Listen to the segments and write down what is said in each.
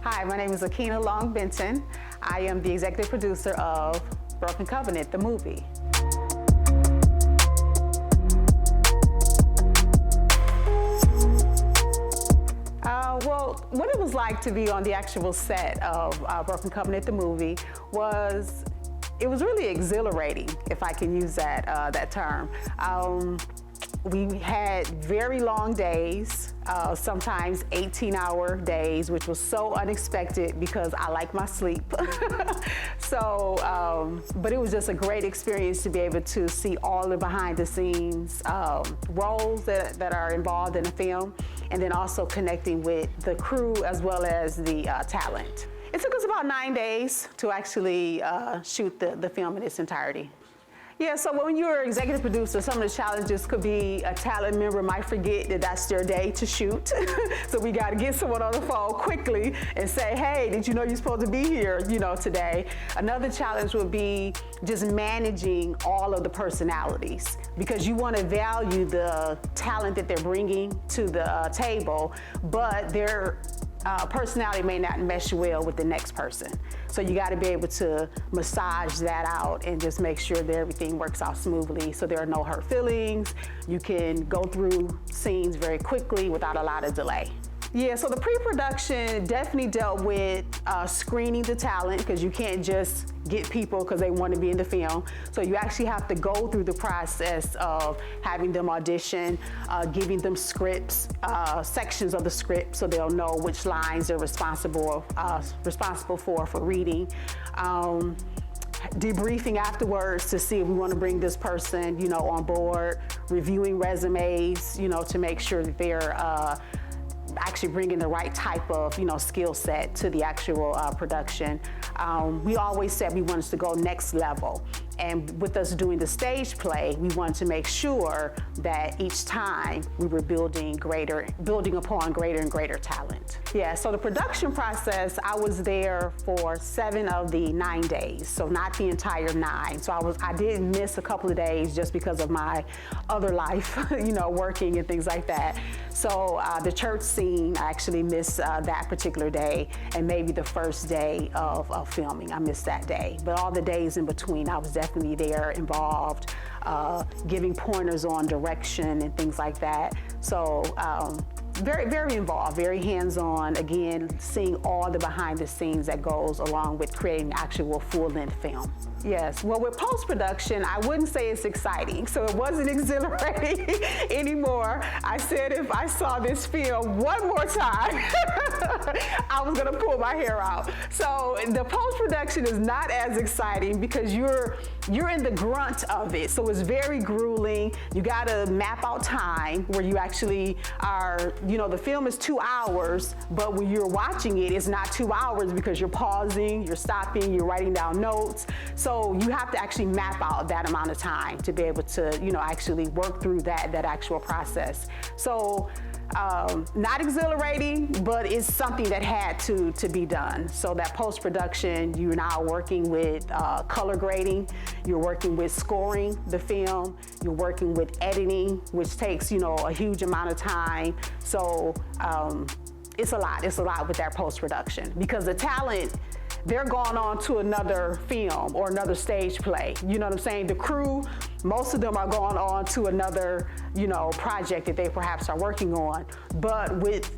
Hi, my name is Akina LongBenton. I am the executive producer of Broken Covenant, the movie. Well, what it was like to be on the actual set of Broken Covenant, the movie, was really exhilarating, if I can use that term. We had very long days, sometimes 18-hour days, which was so unexpected because I like my sleep. But it was just a great experience to be able to see all the behind the scenes roles that are involved in the film, and then also connecting with the crew as well as the talent. It took us about 9 days to actually shoot the film in its entirety. Yeah, so when you're executive producer, some of the challenges could be a talent member might forget that that's their day to shoot. So we got to get someone on the phone quickly and say, hey, did you know you're supposed to be here, today? Another challenge would be just managing all of the personalities, because you want to value the talent that they're bringing to the table, but their personality may not mesh well with the next person. So you got to be able to massage that out and just make sure that everything works out smoothly so there are no hurt feelings. You can go through scenes very quickly without a lot of delay. Yeah, so the pre-production definitely dealt with screening the talent, because you can't just get people because they want to be in the film. So you actually have to go through the process of having them audition, giving them scripts, sections of the script, so they'll know which lines they're responsible for reading. Debriefing afterwards to see if we want to bring this person, on board, reviewing resumes, to make sure that they're actually bringing the right type of, skill set to the actual production. We always said we wanted to go next level. And with us doing the stage play, we wanted to make sure that each time we were building upon greater and greater talent. Yeah, so the production process, I was there for 7 of the 9 days, so not the entire 9. So I did miss a couple of days just because of my other life, working and things like that. So the church scene, I actually missed that particular day, and maybe the first day of filming, I missed that day. But all the days in between, I was definitely there, involved, giving pointers on direction and things like that. So very, very involved, very hands-on, again, seeing all the behind the scenes that goes along with creating an actual full-length film. Yes, well, with post-production, I wouldn't say it's exciting, so it wasn't exhilarating anymore. I said if I saw this film one more time, I was gonna pull my hair out. So the post-production is not as exciting because you're in the grunt of it, so it's very grueling. You gotta map out time where you actually are, the film is 2 hours, but when you're watching it, it's not 2 hours because you're pausing, you're stopping, you're writing down notes. So you have to actually map out that amount of time to be able to, actually work through that actual process. So not exhilarating, but it's something that had to be done. So that post-production, you're now working with color grading, you're working with scoring the film, you're working with editing, which takes, a huge amount of time. So it's a lot with that post-production, because the talent, they're going on to another film or another stage play. You know what I'm saying? The crew, most of them are going on to another, project that they perhaps are working on. But with,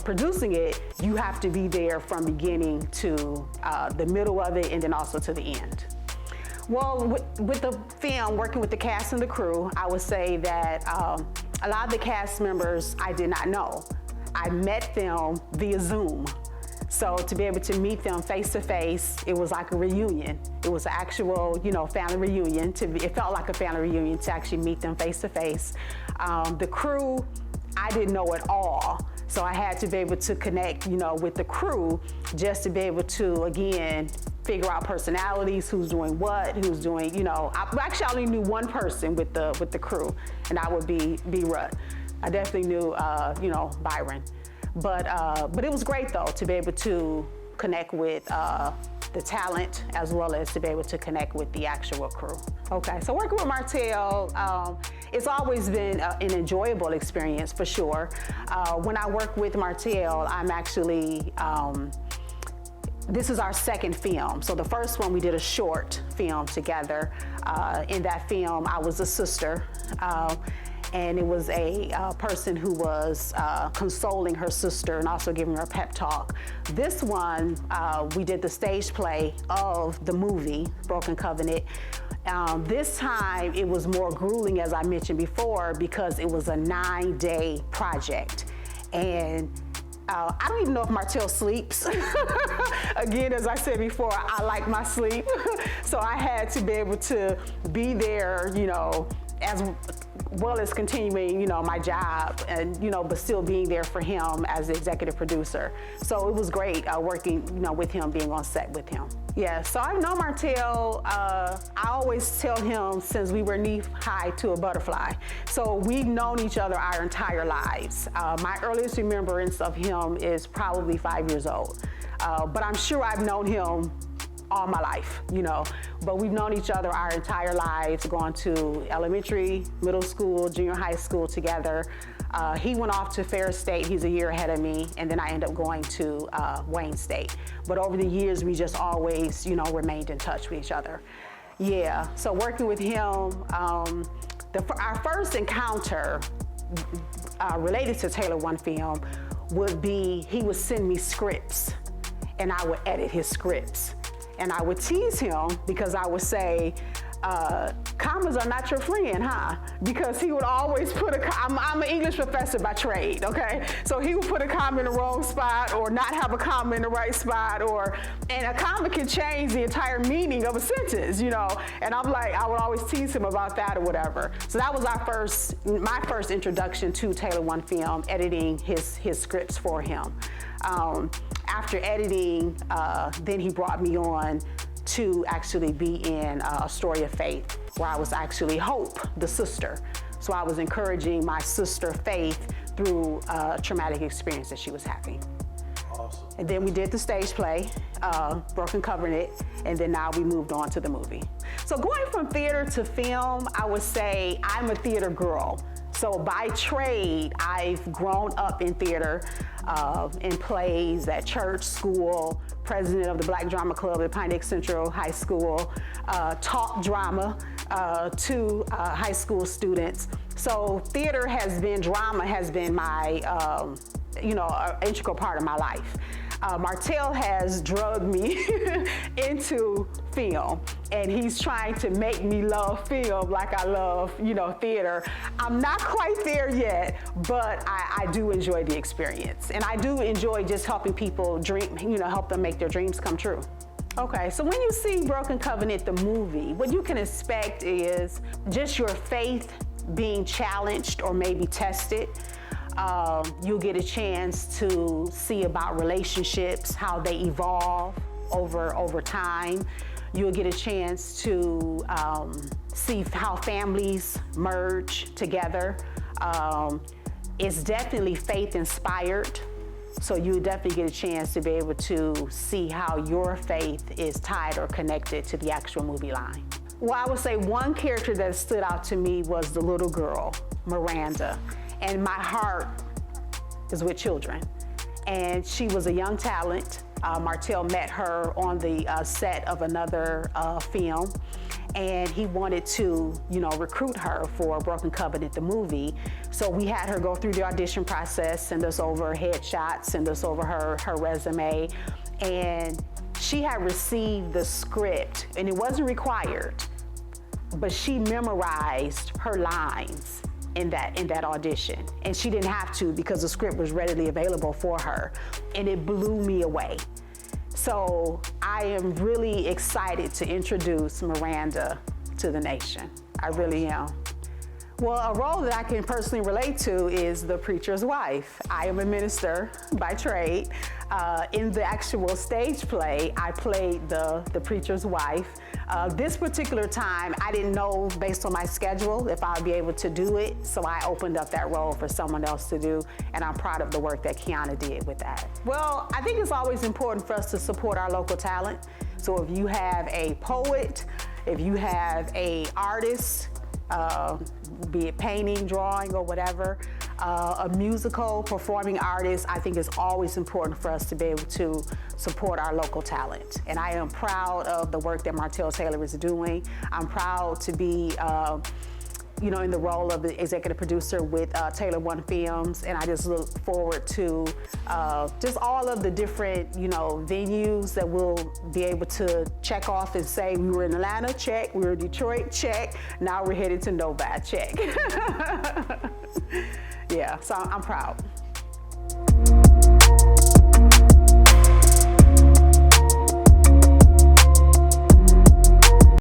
producing it, you have to be there from beginning to the middle of it, and then also to the end. Well, with the film, working with the cast and the crew, I would say that a lot of the cast members I did not know. I met them via Zoom. So to be able to meet them face to face, it was like a reunion. It was an actual, family reunion. It felt like a family reunion to actually meet them face to face. The crew, I didn't know at all. So I had to be able to connect, with the crew, just to be able to, again, figure out personalities, who's doing what, who's doing, I actually only knew one person with the crew, and that would be B.Rut. I definitely knew, Byron. But it was great though to be able to connect with the the talent as well as to be able to connect with the actual crew. Okay, so working with Martel, it's always been an enjoyable experience for sure. When I work with Martel, I'm actually, this is our second film. So the first one, we did a short film together. In that film, I was a sister, and it was a person who was consoling her sister and also giving her a pep talk. This one, we did the stage play of the movie, Broken Covenant. This time, it was more grueling, as I mentioned before, because it was a 9-day project. And I don't even know if Martel sleeps. Again, as I said before, I like my sleep. So I had to be able to be there, you know, as well as continuing, you know, my job and, you know, but still being there for him as the executive producer. So it was great working, you know, with him, being on set with him. Yeah, so I've known Martel, I always tell him since we were knee-high to a butterfly. So we've known each other our entire lives. My earliest remembrance of him is probably 5 years old. But I'm sure I've known him all my life, you know, but we've known each other our entire lives, gone to elementary, middle school, junior high school together. He went off to Ferris State, he's a year ahead of me, and then I ended up going to Wayne State. But over the years, we just always, you know, remained in touch with each other. Yeah, so working with him, our first encounter related to Taylor One Film would be, he would send me scripts and I would edit his scripts. And I would tease him because I would say, commas are not your friend, huh? Because he would always put I'm an English professor by trade, okay? So he would put a comma in the wrong spot or not have a comma in the right spot, and a comma can change the entire meaning of a sentence, you know? And I'm like, I would always tease him about that or whatever. So that was my first introduction to Taylor One Film, editing his scripts for him. After editing, then he brought me on to actually be in A Story of Faith, where I was actually Hope, the sister. So I was encouraging my sister Faith through a traumatic experience that she was having. Awesome. And then we did the stage play, Broken Covenant, and then now we moved on to the movie. So going from theater to film, I would say I'm a theater girl. So by trade, I've grown up in theater, in plays at church, school, president of the Black Drama Club at Pine Central High School, taught drama to high school students. So drama has been my, you know, an integral part of my life. Martel has drugged me into film, and he's trying to make me love film like I love, you know, theater. I'm not quite there yet, but I do enjoy the experience, and I do enjoy just helping people dream, you know, help them make their dreams come true. Okay, so when you see Broken Covenant, the movie, what you can expect is just your faith being challenged or maybe tested. You'll get a chance to see about relationships, how they evolve over time. You'll get a chance to see how families merge together. It's definitely faith-inspired, so you definitely get a chance to be able to see how your faith is tied or connected to the actual movie line. Well, I would say one character that stood out to me was the little girl, Miranda. And my heart is with children. And she was a young talent. Martel met her on the set of another film, and he wanted to, you know, recruit her for Broken Covenant, the movie. So we had her go through the audition process, send us over headshots, send us over her resume, and she had received the script, and it wasn't required, but she memorized her lines in that audition. And she didn't have to because the script was readily available for her, and it blew me away. So I am really excited to introduce Miranda to the nation. I really am. Well, a role that I can personally relate to is the preacher's wife. I am a minister by trade. In the actual stage play, I played the preacher's wife. This particular time, I didn't know based on my schedule if I'd be able to do it, so I opened up that role for someone else to do, and I'm proud of the work that Kiana did with that. Well, I think it's always important for us to support our local talent. So if you have a poet, if you have a artist, be it painting, drawing, or whatever, a musical performing artist, I think it's always important for us to be able to support our local talent. And I am proud of the work that Martel Taylor is doing. I'm proud to be in the role of the executive producer with Taylor One Films, and I just look forward to just all of the different, venues that we'll be able to check off and say we were in Atlanta, check, we were in Detroit, check, now we're headed to Novi, check. Yeah, so I'm proud.